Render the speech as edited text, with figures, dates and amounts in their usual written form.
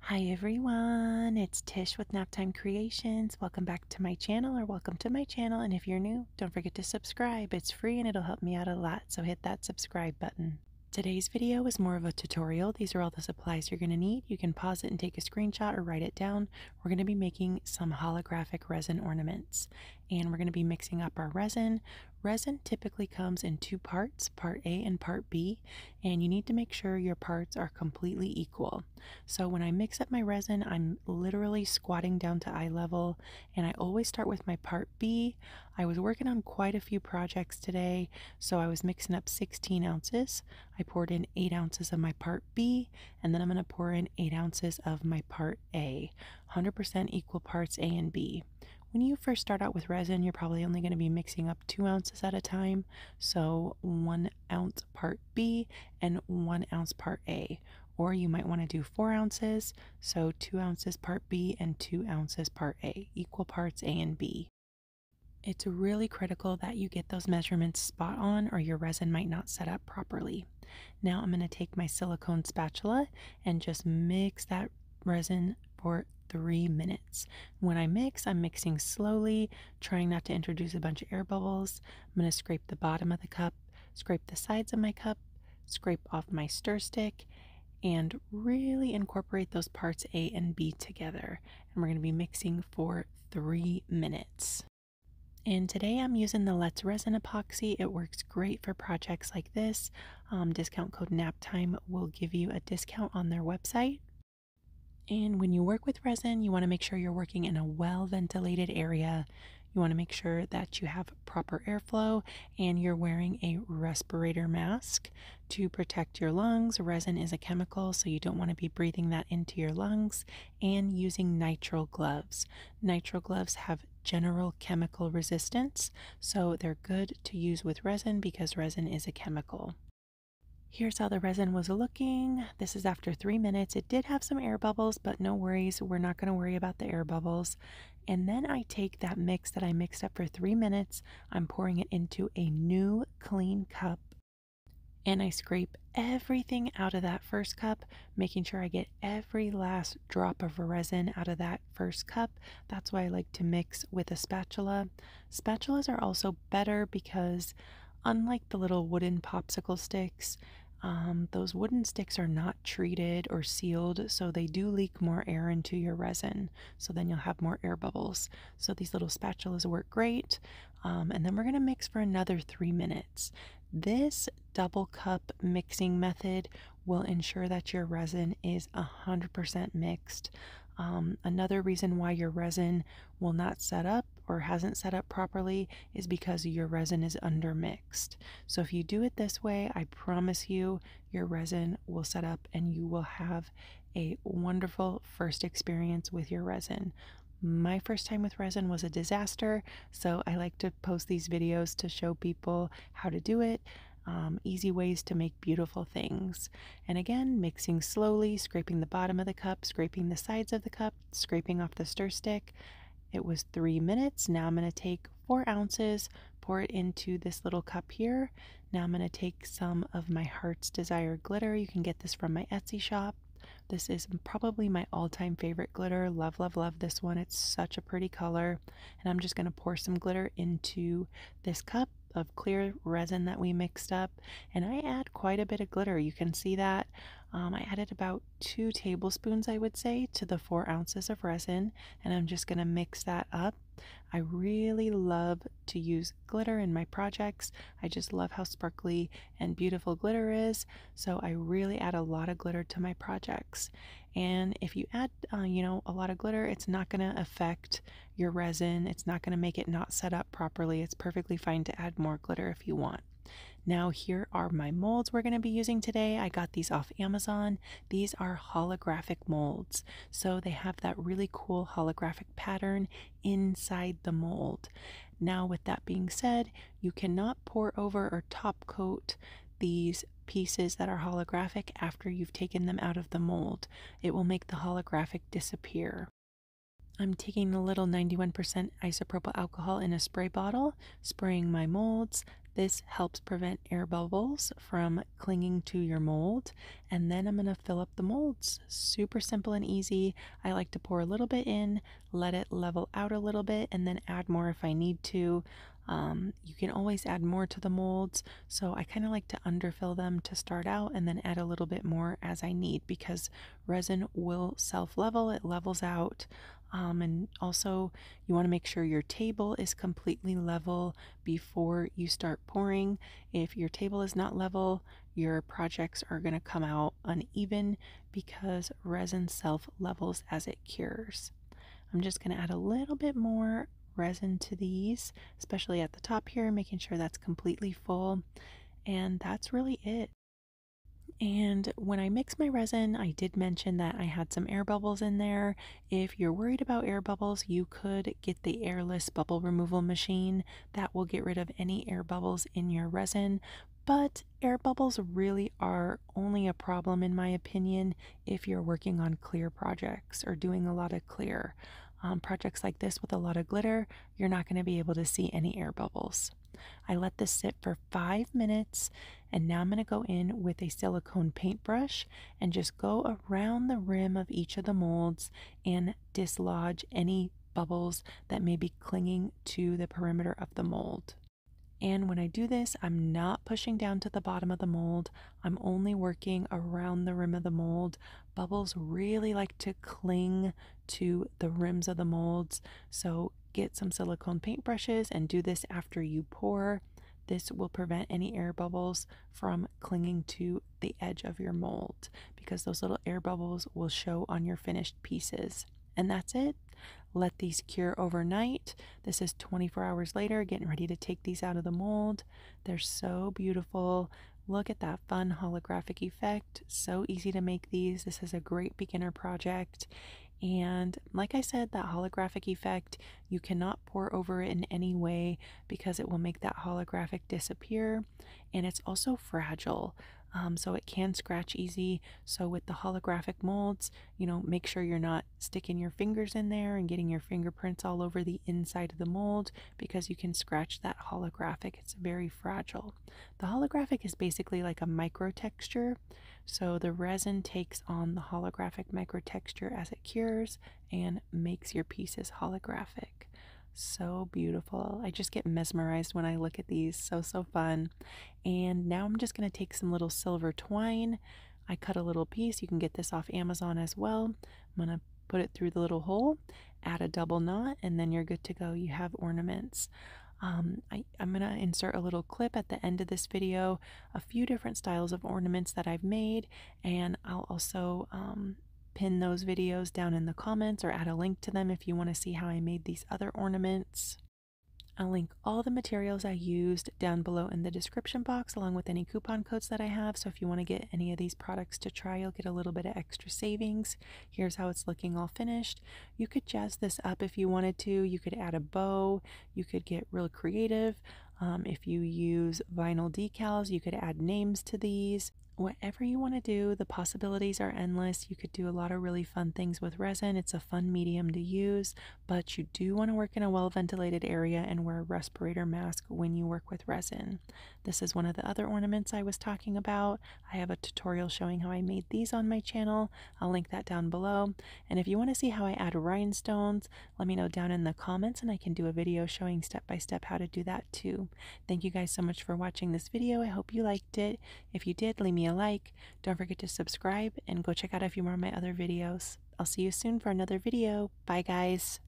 Hi everyone, it's Tish with Naptime Creations. Welcome back to my channel or welcome to my channel. And if you're new, don't forget to subscribe. It's free and it'll help me out a lot, so hit that subscribe button. Today's video is more of a tutorial. These are all the supplies you're going to need. You can pause it and take a screenshot or write it down. We're going to be making some holographic resin ornaments and we're going to be mixing up our resin. Resin typically comes in two parts, part A and part B, and you need to make sure your parts are completely equal. So when I mix up my resin, I'm literally squatting down to eye level, and I always start with my part B. I was working on quite a few projects today, so I was mixing up 16 ounces. I poured in 8 ounces of my part B, and then I'm going to pour in 8 ounces of my part A. 100% equal parts A and B. When you first start out with resin, you're probably only going to be mixing up 2 ounces at a time, so 1 ounce part B and 1 ounce part A. Or you might want to do 4 ounces, so 2 ounces part B and 2 ounces part A, equal parts A and B. It's really critical that you get those measurements spot on or your resin might not set up properly. Now I'm going to take my silicone spatula and just mix that resin for 3 minutes. When I mix, I'm mixing slowly, trying not to introduce a bunch of air bubbles. I'm going to scrape the bottom of the cup, scrape the sides of my cup, scrape off my stir stick, and really incorporate those parts A and B together. And we're going to be mixing for 3 minutes. And today I'm using the Let's Resin epoxy. It works great for projects like this. Discount code NAPTIME will give you a discount on their website. And when you work with resin, you want to make sure you're working in a well-ventilated area. You want to make sure that you have proper airflow and you're wearing a respirator mask to protect your lungs. Resin is a chemical, so you don't want to be breathing that into your lungs, and using nitrile gloves. Nitrile gloves have general chemical resistance, so they're good to use with resin because resin is a chemical. Here's how the resin was looking. This is after 3 minutes. It did have some air bubbles, but no worries. We're not going to worry about the air bubbles. And then I take that mix that I mixed up for 3 minutes. I'm pouring it into a new clean cup. And I scrape everything out of that first cup, making sure I get every last drop of resin out of that first cup. That's why I like to mix with a spatula. Spatulas are also better because unlike the little wooden popsicle sticks, those wooden sticks are not treated or sealed, so they do leak more air into your resin. So then you'll have more air bubbles. So these little spatulas work great. And then we're going to mix for another 3 minutes. This double cup mixing method will ensure that your resin is 100% mixed. Another reason why your resin will not set up or hasn't set up properly is because your resin is undermixed. So if you do it this way, I promise you your resin will set up and you will have a wonderful first experience with your resin. My first time with resin was a disaster, so I like to post these videos to show people how to do it. Easy ways to make beautiful things. And again, mixing slowly, scraping the bottom of the cup, scraping the sides of the cup, scraping off the stir stick. It was 3 minutes. Now I'm going to take 4 ounces, pour it into this little cup here. Now I'm going to take some of my Heart's Desire glitter. You can get this from my Etsy shop. This is probably my all-time favorite glitter. Love, love, love this one. It's such a pretty color. And I'm just going to pour some glitter into this cup of clear resin that we mixed up. And I add quite a bit of glitter. You can see that. I added about 2 tablespoons, I would say, to the 4 ounces of resin. And I'm just going to mix that up. I really love to use glitter in my projects. I just love how sparkly and beautiful glitter is. So I really add a lot of glitter to my projects. And if you add, a lot of glitter, it's not going to affect your resin. It's not going to make it not set up properly. It's perfectly fine to add more glitter if you want. Now here are my molds we're going to be using today. I got these off Amazon. These are holographic molds. So they have that really cool holographic pattern inside the mold. Now with that being said, you cannot pour over or top coat these pieces that are holographic after you've taken them out of the mold. It will make the holographic disappear. I'm taking a little 91% isopropyl alcohol in a spray bottle, spraying my molds. This helps prevent air bubbles from clinging to your mold. And then I'm going to fill up the molds. Super simple and easy. I like to pour a little bit in, let it level out a little bit, and then add more if I need to. You can always add more to the molds, so I kind of like to underfill them to start out and then add a little bit more as I need because resin will self-level, it levels out. And also, you want to make sure your table is completely level before you start pouring. If your table is not level, your projects are going to come out uneven because resin self levels as it cures. I'm just going to add a little bit more resin to these, especially at the top here, making sure that's completely full. And that's really it. And when I mix my resin, I did mention that I had some air bubbles in there. If you're worried about air bubbles, you could get the airless bubble removal machine. That will get rid of any air bubbles in your resin. But air bubbles really are only a problem, in my opinion, if you're working on clear projects or doing a lot of clear. Projects like this with a lot of glitter, you're not going to be able to see any air bubbles. I let this sit for 5 minutes, and now I'm going to go in with a silicone paintbrush and just go around the rim of each of the molds and dislodge any bubbles that may be clinging to the perimeter of the mold. And when I do this, I'm not pushing down to the bottom of the mold. I'm only working around the rim of the mold. Bubbles really like to cling to the rims of the molds. So get some silicone paintbrushes and do this after you pour. This will prevent any air bubbles from clinging to the edge of your mold because those little air bubbles will show on your finished pieces. And that's it. Let these cure overnight. This is 24 hours later, getting ready to take these out of the mold. They're so beautiful. Look at that fun holographic effect. So easy to make these. This is a great beginner project. And like I said, that holographic effect, you cannot pour over it in any way because it will make that holographic disappear. And it's also fragile. So it can scratch easy. So with the holographic molds, make sure you're not sticking your fingers in there and getting your fingerprints all over the inside of the mold because you can scratch that holographic. It's very fragile. The holographic is basically like a micro texture. So the resin takes on the holographic micro texture as it cures and makes your pieces holographic. So beautiful. I just get mesmerized when I look at these. So fun. And now I'm just going to take some little silver twine. I cut a little piece. You can get this off Amazon as well. I'm going to put it through the little hole, add a double knot, and then you're good to go. You have ornaments. I'm going to insert a little clip at the end of this video, a few different styles of ornaments that I've made, and I'll also pin those videos down in the comments or add a link to them if you want to see how I made these other ornaments. I'll link all the materials I used down below in the description box along with any coupon codes that I have, so if you want to get any of these products to try, you'll get a little bit of extra savings. Here's how it's looking all finished. You could jazz this up if you wanted to. You could add a bow. You could get real creative. If you use vinyl decals, you could add names to these. Whatever you want to do, the possibilities are endless. You could do a lot of really fun things with resin. It's a fun medium to use, but you do want to work in a well-ventilated area and wear a respirator mask when you work with resin. This is one of the other ornaments I was talking about. I have a tutorial showing how I made these on my channel. I'll link that down below. And if you want to see how I add rhinestones, let me know down in the comments and I can do a video showing step by step how to do that too. Thank you guys so much for watching this video. I hope you liked it. If you did, leave me a like. Don't forget to subscribe and go check out a few more of my other videos. I'll see you soon for another video. Bye guys.